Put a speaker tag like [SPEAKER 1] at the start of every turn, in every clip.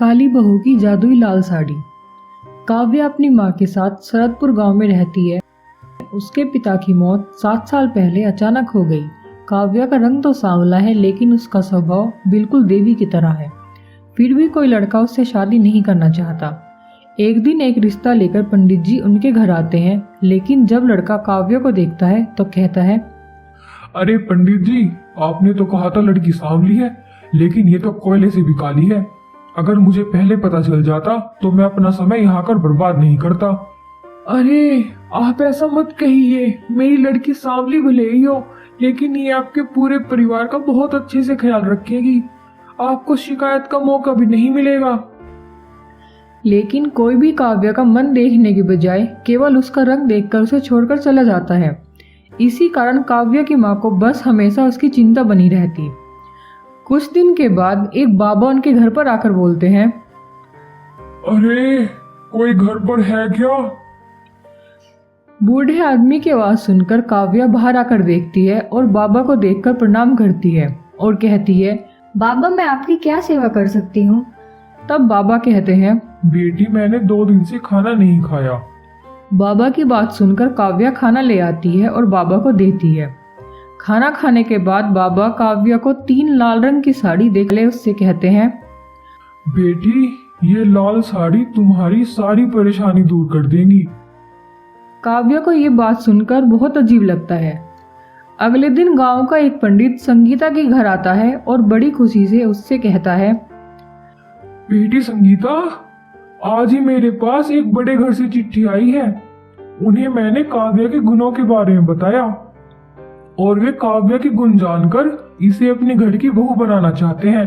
[SPEAKER 1] काली बहू की जादुई लाल साड़ी। काव्या अपनी माँ के साथ शरदपुर गांव में रहती है। उसके पिता की मौत 7 साल पहले अचानक हो गई। काव्या का रंग तो सांवला है, लेकिन उसका स्वभाव बिल्कुल देवी की तरह है। फिर भी कोई लड़का उससे शादी नहीं करना चाहता। एक दिन एक रिश्ता लेकर पंडित जी उनके घर आते हैं, लेकिन जब लड़का काव्या को देखता है तो कहता है,
[SPEAKER 2] अरे पंडित जी, आपने तो कहा था लड़की सांवली है, लेकिन ये तो कोयले से भी काली है। अगर मुझे पहले पता चल जाता तो मैं अपना समय यहाँ कर बर्बाद नहीं करता। अरे आप ऐसा मत कहिए, मेरी लड़की सांवली भले ही हो, लेकिन ये आपके पूरे परिवार का बहुत अच्छे से ख्याल रखेगी। आपको शिकायत का मौका भी नहीं मिलेगा।
[SPEAKER 1] लेकिन कोई भी काव्या का मन देखने के बजाय केवल उसका रंग देखकर उसे छोड़कर चला जाता है। इसी कारण काव्या की माँ को बस हमेशा उसकी चिंता बनी रहती। कुछ दिन के बाद एक बाबा उनके घर पर आकर बोलते हैं,
[SPEAKER 2] अरे कोई घर पर है क्या?
[SPEAKER 1] बूढ़े आदमी की आवाज सुनकर काव्या बाहर आकर देखती है और बाबा को देखकर प्रणाम करती है और कहती है,
[SPEAKER 3] बाबा मैं आपकी क्या सेवा कर सकती हूँ?
[SPEAKER 1] तब बाबा कहते हैं,
[SPEAKER 2] बेटी मैंने 2 दिन से खाना नहीं खाया।
[SPEAKER 1] बाबा की बात सुनकर काव्या खाना ले आती है और बाबा को देती है। खाना खाने के बाद बाबा काव्या को 3 लाल रंग की साड़ी देख ले उससे कहते हैं,
[SPEAKER 2] बेटी ये लाल साड़ी तुम्हारी सारी परेशानी दूर कर देंगी।
[SPEAKER 1] काव्या को ये बात सुनकर बहुत अजीब लगता है। अगले दिन गांव का एक पंडित संगीता के घर आता है और बड़ी खुशी से उससे कहता है,
[SPEAKER 2] बेटी संगीता, आज ही मेरे पास एक बड़े घर से चिट्ठी आई है। उन्हें मैंने काव्या के गुणों के बारे में बताया और वे काव्या के गुण जानकर इसे अपने घर की बहू बनाना चाहते हैं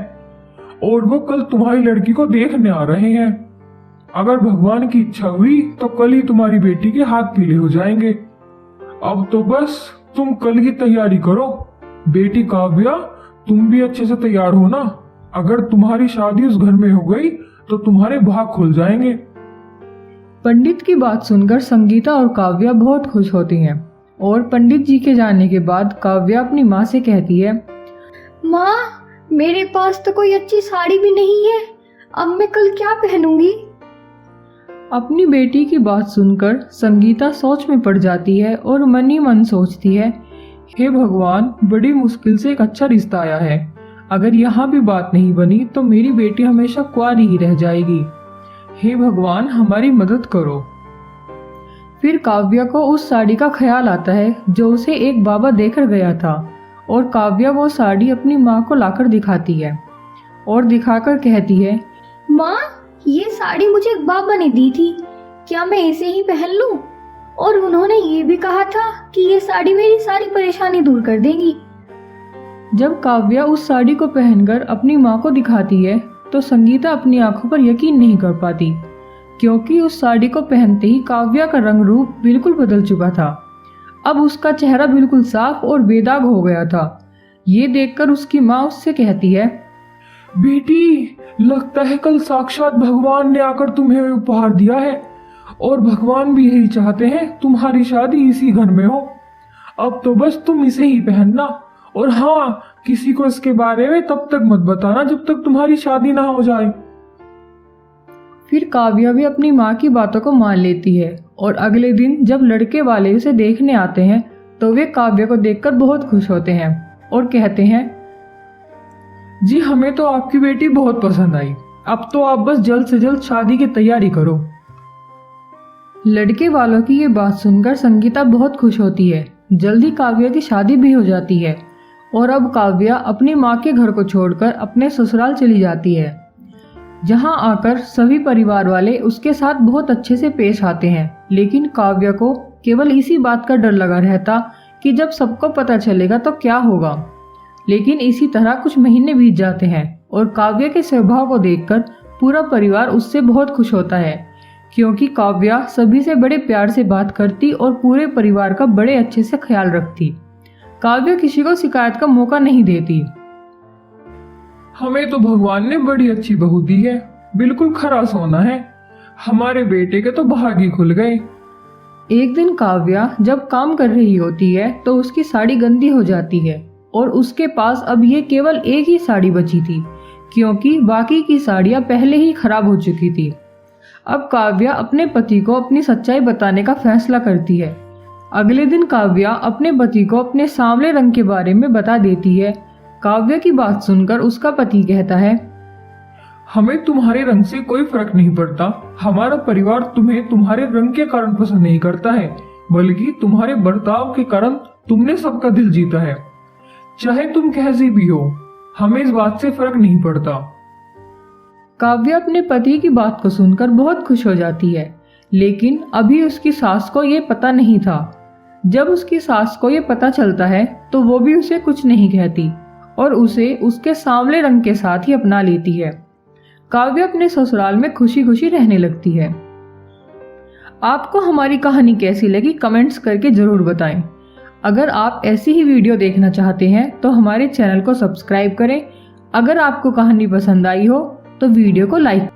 [SPEAKER 2] और वो कल तुम्हारी लड़की को देखने आ रहे हैं। अगर भगवान की इच्छा हुई तो कल ही तुम्हारी बेटी के हाथ पीले हो जाएंगे। अब तो बस तुम कल की तैयारी करो। बेटी काव्या, तुम भी अच्छे से तैयार हो ना। अगर तुम्हारी शादी उस घर में हो गई तो तुम्हारे भाग खुल जाएंगे।
[SPEAKER 1] पंडित की बात सुनकर संगीता और काव्या बहुत खुश होती हैं और पंडित जी के जाने के बाद काव्या अपनी माँ से कहती है,
[SPEAKER 3] माँ मेरे पास तो कोई अच्छी साड़ी भी नहीं है, अब मैं कल क्या पहनूंगी?
[SPEAKER 1] अपनी बेटी की बात सुनकर संगीता सोच में पड़ जाती है और मन ही मन सोचती है, हे भगवान, बड़ी मुश्किल से एक अच्छा रिश्ता आया है। अगर यहाँ भी बात नहीं बनी तो मेरी बेटी हमेशा कुंवारी ही रह जाएगी। हे भगवान, हमारी मदद करो। फिर काव्या को उस साड़ी का ख्याल आता है जो उसे एक बाबा देकर गया था और काव्या वो साड़ी अपनी माँ को लाकर दिखाती है और दिखाकर कहती है,
[SPEAKER 3] माँ ये साड़ी मुझे एक बाबा ने दी थी, क्या मैं इसे ही पहन लूं? और उन्होंने ये भी कहा था कि ये साड़ी मेरी सारी परेशानी दूर कर देगी।
[SPEAKER 1] जब काव्या उस साड़ी को पहनकर अपनी माँ को दिखाती है तो संगीता अपनी आंखों पर यकीन नहीं कर पाती, क्योंकि उस साड़ी को पहनते ही काव्या का रंग रूप बिल्कुल बदल चुका था। अब उसका चेहरा बिल्कुल साफ और बेदाग हो गया था। ये देखकर उसकी माँ उससे कहती है,
[SPEAKER 2] बेटी लगता है कल साक्षात भगवान ने आकर तुम्हें उपहार दिया है और भगवान भी यही चाहते हैं तुम्हारी शादी इसी घर में हो। अब तो बस तुम इसे ही पहनना, और हाँ, किसी को इसके बारे में तब तक मत बताना जब तक तुम्हारी शादी ना हो जाए।
[SPEAKER 1] फिर काव्या भी अपनी माँ की बातों को मान लेती है और अगले दिन जब लड़के वाले उसे देखने आते हैं तो वे काव्या को देखकर बहुत खुश होते हैं और कहते हैं, जी हमें तो आपकी बेटी बहुत पसंद आई। अब तो आप बस जल्द से जल्द शादी की तैयारी करो। लड़के वालों की ये बात सुनकर संगीता बहुत खुश होती है। जल्दी काव्या की शादी भी हो जाती है और अब काव्या अपनी माँ के घर को छोड़कर अपने ससुराल चली जाती है। जहाँ आकर सभी परिवार वाले उसके साथ बहुत अच्छे से पेश आते हैं, लेकिन काव्या को केवल इसी बात का डर लगा रहता कि जब सबको पता चलेगा तो क्या होगा। लेकिन इसी तरह कुछ महीने बीत जाते हैं और काव्या के स्वभाव को देखकर पूरा परिवार उससे बहुत खुश होता है, क्योंकि काव्या सभी से बड़े प्यार से बात करती और पूरे परिवार का बड़े अच्छे से ख्याल रखती। काव्या किसी को शिकायत का मौका नहीं देती।
[SPEAKER 2] हमें तो भगवान ने बड़ी अच्छी बहू दी है, बिल्कुल खरा सोना है। हमारे बेटे के तो भाग ही खुल गए।
[SPEAKER 1] एक दिन काव्या जब काम कर रही होती है तो उसकी साड़ी गंदी हो जाती है और उसके पास अब ये केवल एक ही साड़ी बची थी, क्योंकि बाकी की साड़ियाँ पहले ही खराब हो चुकी थी। अब काव्या अपने पति को अपनी सच्चाई बताने का फैसला करती है। अगले दिन काव्या अपने पति को अपने सांवले रंग के बारे में बता देती है। काव्या की बात सुनकर उसका पति कहता है,
[SPEAKER 2] हमें तुम्हारे रंग से कोई फर्क नहीं पड़ता। हमारा परिवार तुम्हें तुम्हारे रंग के कारण पसंद नहीं करता है, बल्कि तुम्हारे बर्ताव के कारण तुमने सबका दिल जीता है। चाहे तुम कैसी भी हो, हमें इस बात से फर्क नहीं पड़ता।
[SPEAKER 1] काव्या अपने पति की बात को सुनकर बहुत खुश हो जाती है, लेकिन अभी उसकी सास को ये पता नहीं था। जब उसकी सास को ये पता चलता है तो वो भी उसे कुछ नहीं कहती और उसे उसके सांवले रंग के साथ ही अपना लेती है। काव्या अपने ससुराल में खुशी खुशी रहने लगती है। आपको हमारी कहानी कैसी लगी कमेंट्स करके जरूर बताएं। अगर आप ऐसी ही वीडियो देखना चाहते हैं तो हमारे चैनल को सब्सक्राइब करें। अगर आपको कहानी पसंद आई हो तो वीडियो को लाइक